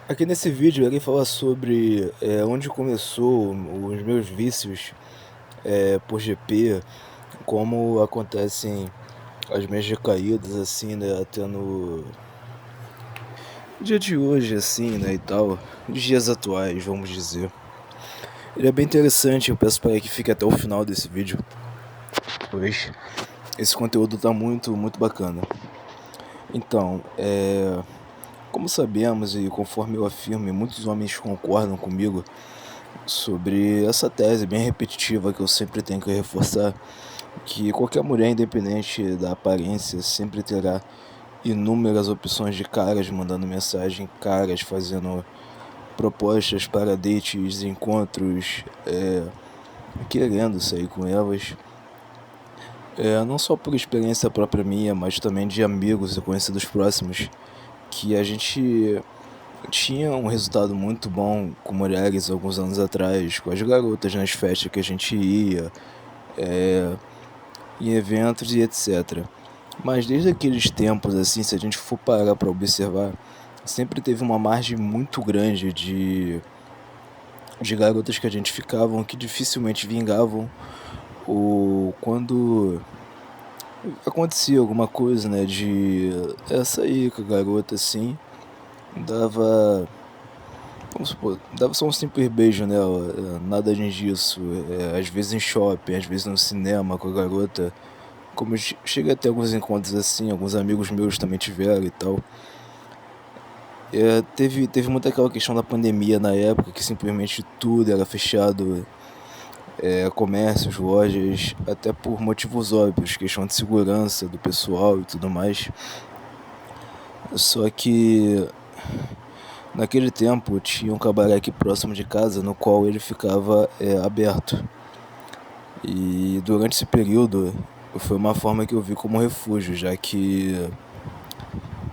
Aqui nesse vídeo eu irei falar sobre onde começou os meus vícios por GP, como acontecem as minhas recaídas assim, né, até no dia de hoje assim, né, e tal, nos dias atuais, vamos dizer. Ele é bem interessante, eu peço para que fique até o final desse vídeo, pois esse conteúdo tá muito bacana. Então, como sabemos e conforme eu afirmo, e muitos homens concordam comigo, sobre essa tese bem repetitiva que eu sempre tenho que reforçar, que qualquer mulher, independente da aparência, sempre terá inúmeras opções de caras mandando mensagem, caras fazendo propostas para dates, encontros, querendo sair com elas. Não só por experiência própria minha, mas também de amigos e conhecidos próximos, que a gente tinha um resultado muito bom com mulheres alguns anos atrás, com as garotas nas festas que a gente ia, em eventos e etc. Mas desde aqueles tempos, assim, se a gente for parar para observar, sempre teve uma margem muito grande de garotas que a gente ficavam que dificilmente vingavam, ou quando acontecia alguma coisa, né, de sair com a garota assim, dava, vamos supor, dava só um simples beijo nela, nada além disso, às vezes em shopping, às vezes no cinema com a garota. Como chega a ter alguns encontros assim, alguns amigos meus também tiveram e tal. Teve muito aquela questão da pandemia na época, que simplesmente tudo era fechado, comércios, lojas, até por motivos óbvios, questão de segurança do pessoal e tudo mais. Só que naquele tempo tinha um cabaré aqui próximo de casa, no qual ele ficava aberto. E durante esse período foi uma forma que eu vi como refúgio, já que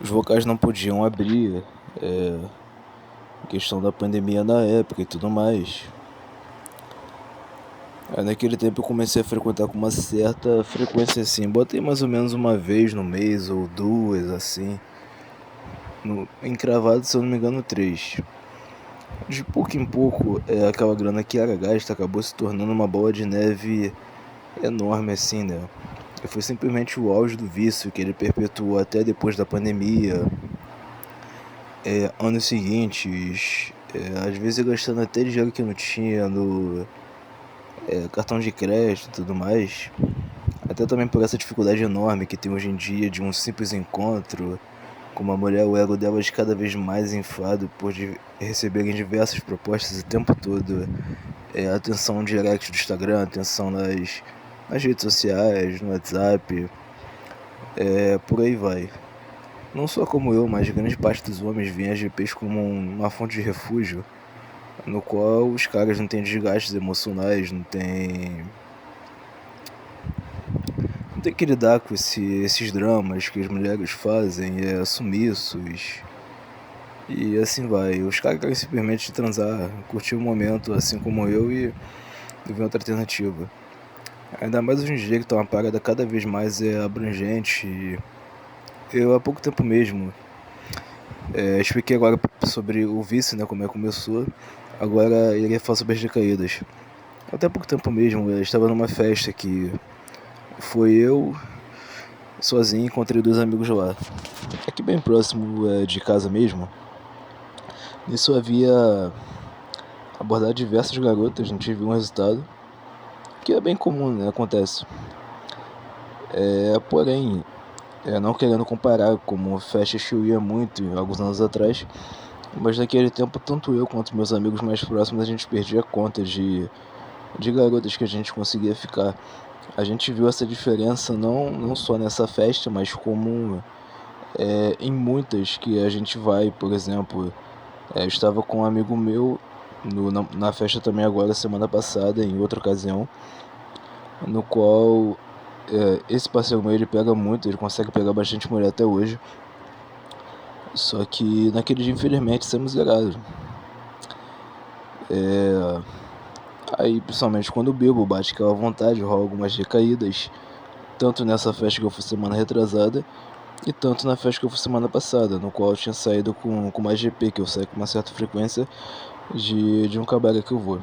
os locais não podiam abrir, questão da pandemia na época e tudo mais. Aí naquele tempo eu comecei a frequentar com uma certa frequência assim, botei mais ou menos uma vez no mês ou duas assim, encravado se eu não me engano 3. De pouco em pouco, aquela grana que era gasta acabou se tornando uma bola de neve enorme assim, né? E foi simplesmente o auge do vício que ele perpetuou até depois da pandemia. Anos seguintes, às vezes gastando até dinheiro que não tinha no cartão de crédito e tudo mais. Até também por essa dificuldade enorme que tem hoje em dia de um simples encontro com uma mulher, o ego dela de cada vez mais inflado por receberem diversas propostas o tempo todo. Atenção no direct do Instagram, atenção nas redes sociais, no WhatsApp, por aí vai. Não só como eu, mas grande parte dos homens veem as GPs como uma fonte de refúgio, no qual os caras não têm desgastes emocionais, não tem que lidar com esses dramas que as mulheres fazem, sumiços, e assim vai. Os caras querem simplesmente transar, curtir o momento, assim como eu, e ver outra alternativa. Ainda mais hoje em dia que tá uma parada cada vez mais abrangente. E eu há pouco tempo mesmo expliquei agora sobre o vício, né, como começou. Agora irei falar sobre as recaídas. Até pouco tempo mesmo eu estava numa festa que foi eu sozinho, encontrei 2 amigos lá. Aqui bem próximo de casa mesmo. Nisso havia abordado diversas garotas, não tive um resultado, que é bem comum, né? Acontece. Porém, não querendo comparar como festas que eu ia muito alguns anos atrás, mas naquele tempo tanto eu quanto meus amigos mais próximos a gente perdia conta de garotas que a gente conseguia ficar. A gente viu essa diferença não só nessa festa, mas como em muitas que a gente vai. Por exemplo, eu estava com um amigo meu na festa também agora, semana passada, em outra ocasião, no qual esse parceiro meu ele pega muito, ele consegue pegar bastante mulher até hoje. Só que naquele dia, infelizmente, somos zerados. Aí, principalmente quando o bebo bate aquela vontade, rola algumas recaídas. Tanto nessa festa que eu fui semana retrasada, E tanto na festa que eu fui semana passada, no qual eu tinha saído com mais GP, que eu saio com uma certa frequência de um cabaré que eu vou.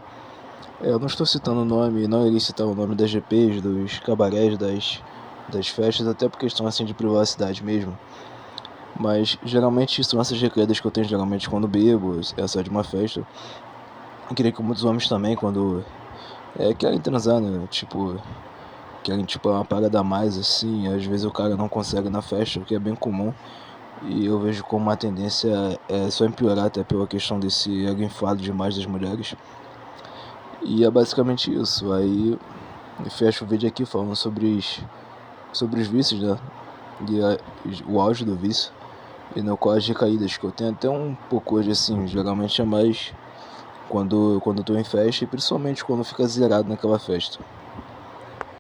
Eu não estou citando o nome, não irei citar o nome das GPs, dos cabarés, das festas, até por questão assim de privacidade mesmo. Mas geralmente são essas recaídas que eu tenho geralmente quando bebo, essa de uma festa. Eu creio que muitos homens também, quando querem transar, né? Tipo, querem tipo uma parada a mais assim, às vezes o cara não consegue na festa, o que é bem comum. E eu vejo como uma tendência é só empeorar até pela questão desse ego inflado demais das mulheres. E é basicamente isso. Aí eu fecho o vídeo aqui falando sobre os vícios, né? O auge do vício. E no qual as recaídas que eu tenho até um pouco hoje assim, geralmente é mais quando eu tô em festa e principalmente quando fica zerado naquela festa.